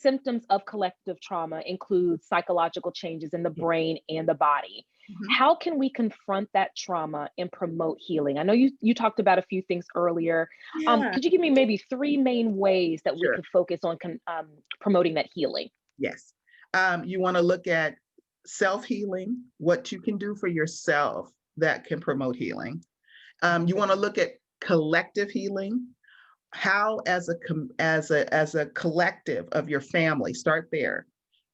symptoms of collective trauma include psychological changes in the brain and the body. Mhm. How can we confront that trauma and promote healing? I know you talked about a few things earlier. Yeah, Could you give me maybe three main ways that we sure. could focus on promoting that healing? Yes. You want to look at self-healing, what you can do for yourself that can promote healing. You want to look at collective healing, how as a collective of your family, start there,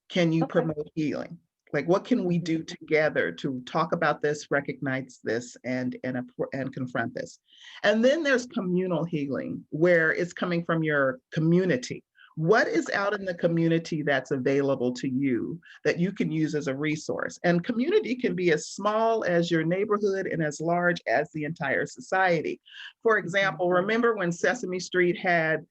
can you Okay. promote healing? Like, what can we Mhm. do together to talk about this, recognize this, and confront this? And then there's communal healing, where it's coming from your community. What is out in the community that's available to you that you can use as a resource? And community can be as small as your neighborhood and as large as the entire society. For example, remember when Sesame Street had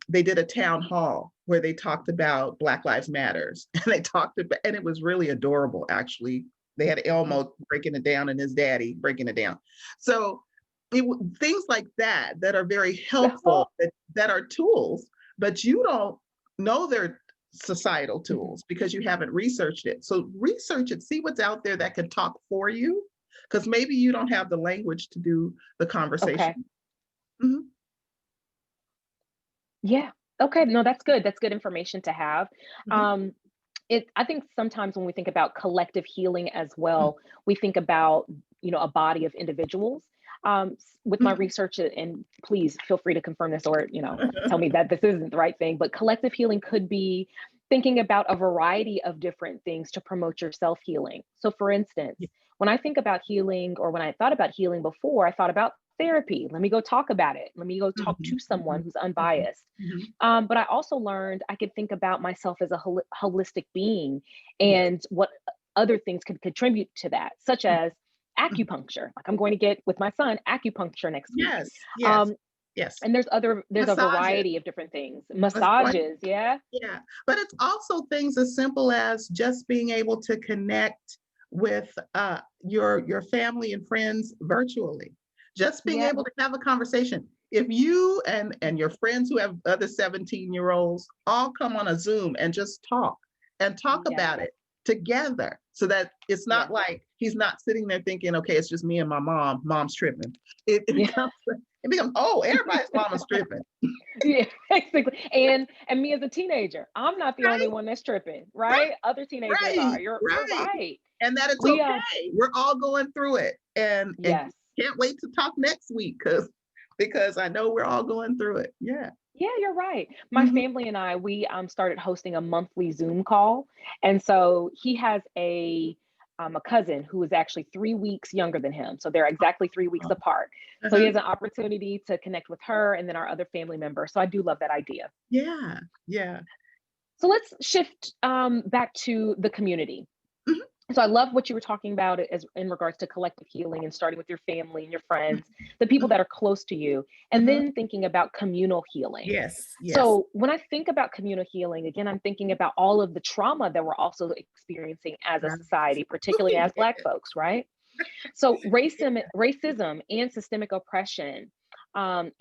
they did a town hall where they talked about Black Lives Matters, and they talked about, and it was really adorable, actually. They had Elmo breaking it down and his daddy breaking it down. So things like that that are very helpful, that are tools, but you don't know they're societal tools because you haven't researched it. So research it, see what's out there that can talk for you, because maybe you don't have the language to do the Okay. conversation. Mhm. Yeah. Okay. No, that's good. That's good information to have. Mhm. Um, I think sometimes when we think about collective healing as Mhm. well, we think about, a body of individuals. With my Mhm. research, and please feel free to confirm this or, tell me that this isn't the right thing, but collective healing could be thinking about a variety of different things to promote your self healing. So, for instance, Yeah. when I think about healing, or when I thought about healing before, I thought about therapy. Let me go talk about it. Let me go talk Mhm. to someone Mhm. who's Mhm. unbiased. Mhm. But I also learned I could think about myself as a holistic being, Yes. and what other things could contribute to that, such Mhm. as Mhm. acupuncture. Like, I'm going to get with my son acupuncture next week. Yes, yes, Um, yes. and there's a Massages, variety of different things. massage, Massages, yeah. yeah. But it's also things as simple as just being able to connect with your family and friends virtually. Just being Yeah. able to have a conversation. If you and your friends who have other 17-year-olds all come on a Zoom and just talk Yes. about it together, so that it's not Yes. like he's not sitting there thinking, okay, it's just me and my mom's tripping. It Yeah. becomes, oh, everybody's mom is tripping. Yeah, basically. And me as a teenager, I'm not the only Right, one that's tripping, right, right? Other teenagers right, are. You're right. right. And that it's We okay. We're all going through it. And Yes. can't wait to talk next week because I know we're all going through it. Yeah. Yeah, you're right. My Mhm. family and I, we started hosting a monthly Zoom call. And so he has a cousin who is actually 3 weeks younger than him. So they're exactly 3 weeks apart. So he Uh-huh. has an opportunity to connect with her and then our other family member. So I do love that idea. Yeah. Yeah. So let's shift back to the community. Mhm. So I love what you were talking about as in regards to collective healing and starting with your family and your Mhm. friends, the people Mhm. that are close to you, and Mhm. then thinking about communal healing. Yes. Yes. So when I think about communal healing, again, I'm thinking about all of the trauma that we're also experiencing as a Right. society, particularly as Yeah. Black folks, right? So racism and systemic oppression, and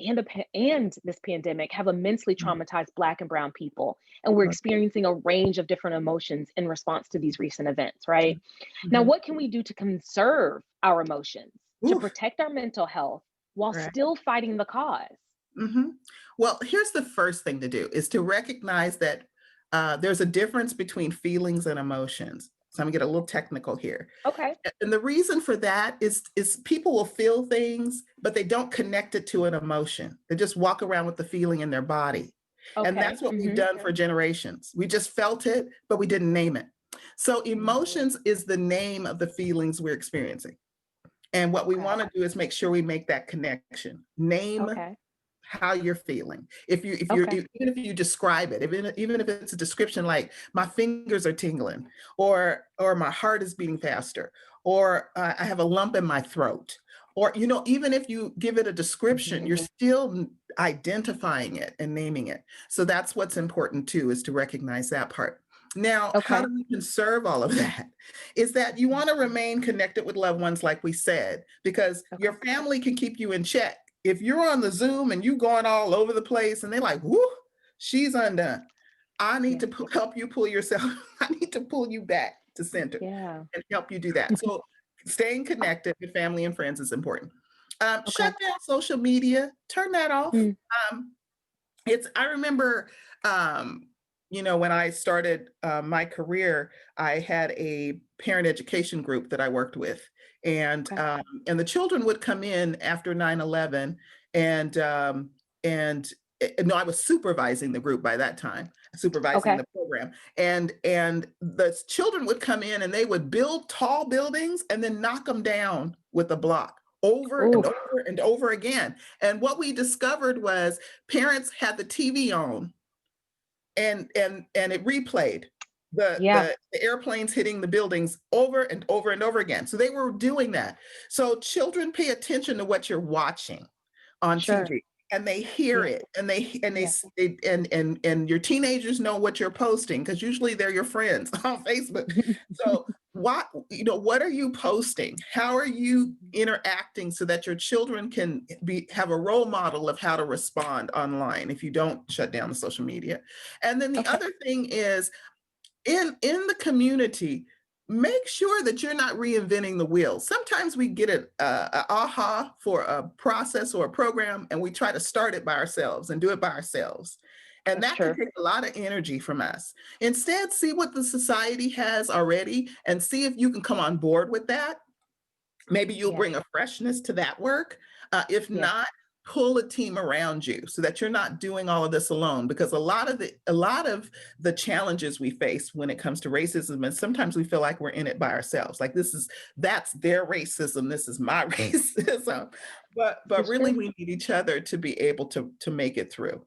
this pandemic have immensely traumatized Black and Brown people, and we're experiencing a range of different emotions in response to these recent events. Right now, Mhm. what can we do to conserve our emotions, to Oof. protect our mental health, while Right. still fighting the cause? Mhm. Well, here's the first thing to do is to recognize that there's a difference between feelings and emotions. So I'm gonna get a little technical here. Okay. And the reason for that is people will feel things, but they don't connect it to an emotion. They just walk around with the feeling in their body. And Okay. that's what we've done for generations. We just felt it, but we didn't name it. So Mm, emotions is the name of the feelings we're experiencing. And what we okay. want to do is make sure we make that connection. Name Okay. how you're feeling. Okay. Even if you describe it, even if it's a description like my fingers are tingling, or my heart is beating faster, or I have a lump in my throat, or even if you give it a description, you're still identifying it and naming it. So that's what's important too, is to recognize that part. Now, how Okay. do we conserve all of that? Is that you want to remain connected with loved ones, like we said, because your Okay. family can keep you in check. If you're on the Zoom and you going all over the place and they're like, whoo, she's undone. I need Yeah. to help you pull yourself. I need to pull you back to center Yeah. and help you do that. So staying connected with family and friends is important. Okay. Shut down social media, turn that off. Mm. Um, I remember, um, when I started my career, I had a parent education group that I worked with, and Okay. um, and the children would come in after 9/11, and no, I was supervising the group by that time, supervising Okay. the program, and the children would come in and they would build tall buildings and then knock them down with a block over and Oof. over and over again. And what we discovered was parents had the TV on and it replayed Yeah. the airplanes hitting the buildings over and over and over again. So they were doing that. So children pay attention to what you're watching on Sure. TV and they hear Yeah. it and they Yeah. s- they- and your teenagers know what you're posting because usually they're your friends on Facebook. So what are you posting? How are you interacting so that your children can have a role model of how to respond online if you don't shut down the social media? And then the Okay. other thing is in the community, make sure that you're not reinventing the wheel. Sometimes we get a aha for a process or a program, and we try to start it by ourselves and do it by ourselves. And That's that can true. take a lot of energy from us. Instead, see what the society has already and see if you can come on board with that. Maybe you'll Yeah. bring a freshness to that work. If Yeah. not, pull a team around you so that you're not doing all of this alone. Because a lot of the challenges we face when it comes to racism, and sometimes we feel like we're in it by ourselves. Like that's their racism. This is my racism. But It's really, true. we need each other to be able to make it through.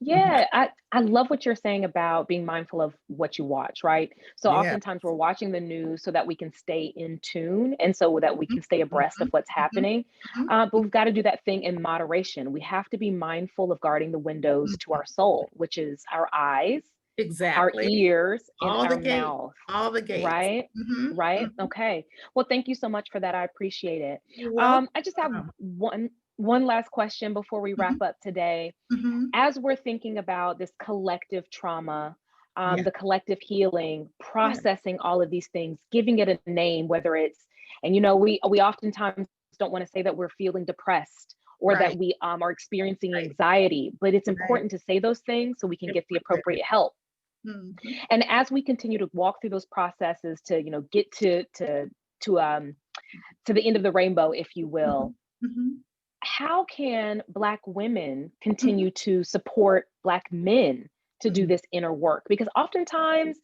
Mhm. Yeah, I love what you're saying about being mindful of what you watch, right? So Yeah. oftentimes we're watching the news so that we can stay in tune and so that we Mhm. can stay abreast of Mhm. what's Mhm. happening. Mhm. But we've got to do that thing in moderation. We have to be mindful of guarding the windows to Mhm. our soul, which is our eyes, our Exactly. ears, and All the our gates. mouth, All the gates. right? Mhm. Right? Mhm. Okay. Well, thank you so much for that. I appreciate it. You're welcome. I just have one last question before we wrap Mhm. up today. Mhm. As we're thinking about this collective trauma, Yeah. the collective healing, Yeah. processing all of these things, giving it a name, whether it's, and we oftentimes don't want to say that we're feeling depressed or that Right. we are experiencing Right. anxiety, but it's Right. important to say those things so we can get the Important. appropriate help. Mhm. And as we continue to walk through those processes to, get to to the end of the rainbow, if you will, Mhm. Mhm. how can Black women Mhm. continue to support Black men to do Mhm. this inner work? Because oftentimes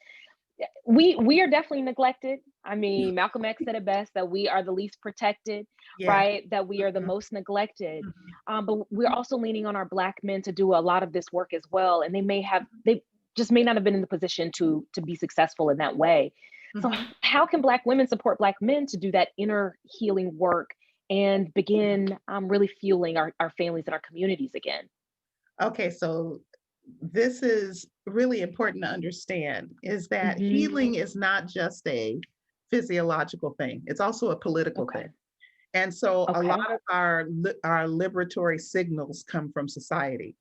we are definitely neglected. I mean, Malcolm X said it best that we are the least protected, Yeah. right? That we are the Mhm. most neglected. Mhm. But we're Mhm. also leaning on our Black men to do a lot of this work as well, and they just may not have been in the position to be successful in that way. So, Mhm. how can Black women support Black men to do that inner healing work and begin really fueling our families and our communities again? Okay, so this is really important to understand is that Hmm. healing is not just a physiological thing. It's also a political Okay. thing. And so a Okay. lot of our liberatory signals come from society.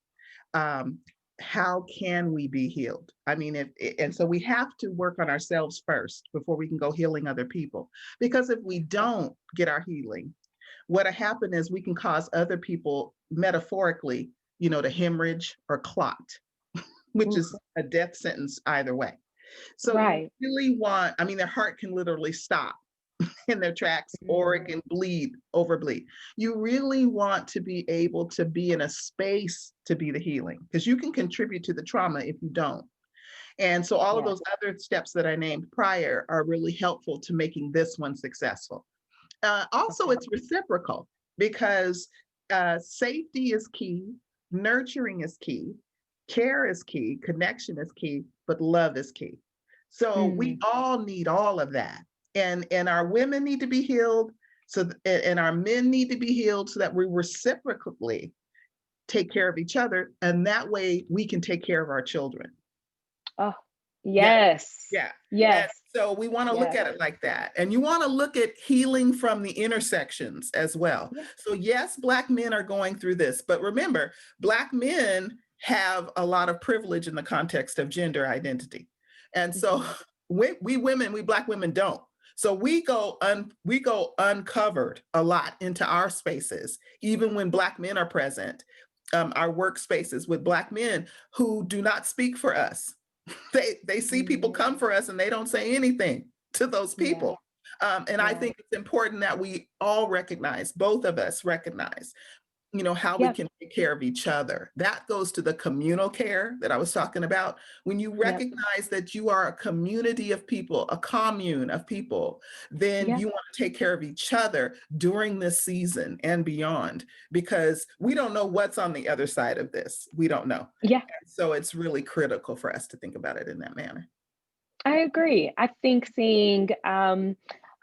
um, how can we be healed? I mean, and so we have to work on ourselves first before we can go healing other people. Because if we don't get our healing, what'll happen is we can cause other people metaphorically, to hemorrhage or clot, which Oof. is a death sentence either way. So you Right. really want, I mean, their heart can literally stop in their tracks or it Mm. can overbleed. You really want to be able to be in a space to be the healing because you can contribute to the trauma if you don't. And so all of Yes. those other steps that I named prior are really helpful to making this one successful. Also, Okay. it's reciprocal because safety is key, nurturing is key, care is key, connection is key, but love is key. So we Mm. all need all of that, and our women need to be healed. And our men need to be healed so that we reciprocally take care of each other, and that way we can take care of our children. Oh, Yeah, yes. yeah. And Yes. so we want to look Yes. at it like that. And you want to look at healing from the intersections as well. Yeah. So, yes, Black men are going through this, but remember, Black men have a lot of privilege in the context of gender identity. And so Mhm. we women, we Black women don't. So we go uncovered a lot into our spaces, even when Black men are present, our workspaces with Black men who do not speak for us. They see people Mhm. come for us and they don't say anything to those Yeah, people. And I yeah, think it's important that we all recognize, both of us recognize, how we yep, can take care of each other. That goes to the communal care that I was talking about. When you yep, recognize that you are a community of people, a commune of people, then yep, you want to take care of each other during this season and beyond, because we don't know what's on the other side of this. We don't know. yeah. And so it's really critical for us to think about it in that manner. I agree. I think seeing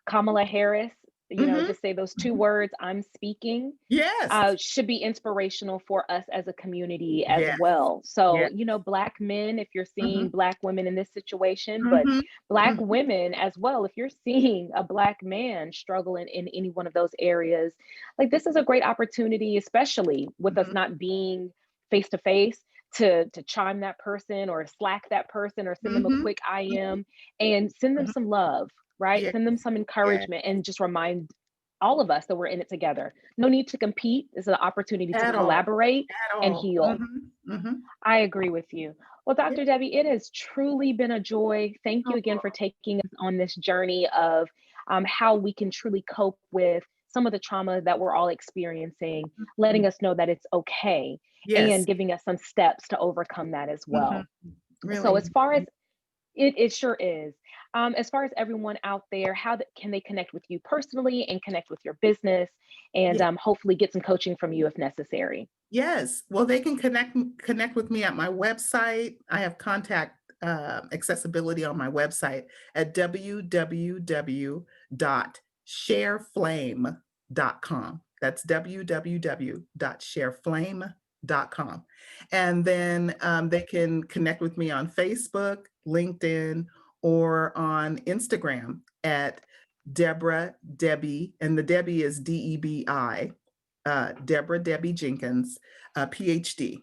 Kamala Harris, Hmm. just say those two words, "I'm speaking," Yes. should be inspirational for us as a community as Yes. well. So, Yes. Black men, if you're seeing Hmm. Black women in this situation, but Hmm. Black Hmm. women as well, if you're seeing a Black man struggling in any one of those areas, like this is a great opportunity, especially with us Hmm. not being face to face, to chime that person or Slack that person or send them a Hmm. quick IM and send them Hmm. some love, right? Yes. Send them some Yes. encouragement and just remind all of us that we're in it together. No need to compete. This is an opportunity to At all. collaborate At and all. heal. Hmm. Hmm. I agree with you. Well, Yeah. Dr. Debbie, it has truly been a joy. Thank you again for Oh, taking us on this journey of how we can truly cope with some of the trauma that we're all experiencing, letting mhm. us know that it's okay, and Yes. giving us some steps to overcome that as Mhm. well. So, Really. as far as it sure is. As far as everyone out there, can they connect with you personally and connect with your business and Yeah. hopefully get some coaching from you if necessary? Yes. Well, they can connect with me at my website. I have contact accessibility on my website at www.shareflame.com. That's www.shareflame.com. And then they can connect with me on Facebook, LinkedIn, or on Instagram at Debra Debi, and the Debi is Debi, Deborah Debbie Jenkins, PhD,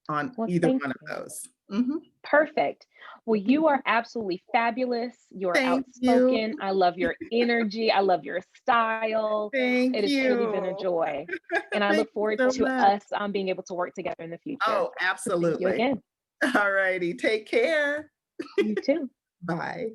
on Well, either thank one of you. those. Mhm. Perfect. Well, you are absolutely fabulous. You're Thank you. outspoken. I love your energy. I love your style. Thank It has truly been a you. joy. And I Thank look you forward so to much. us being able to work together in the future. Oh, So thank you absolutely. again. All righty. Take care. You too. Bye.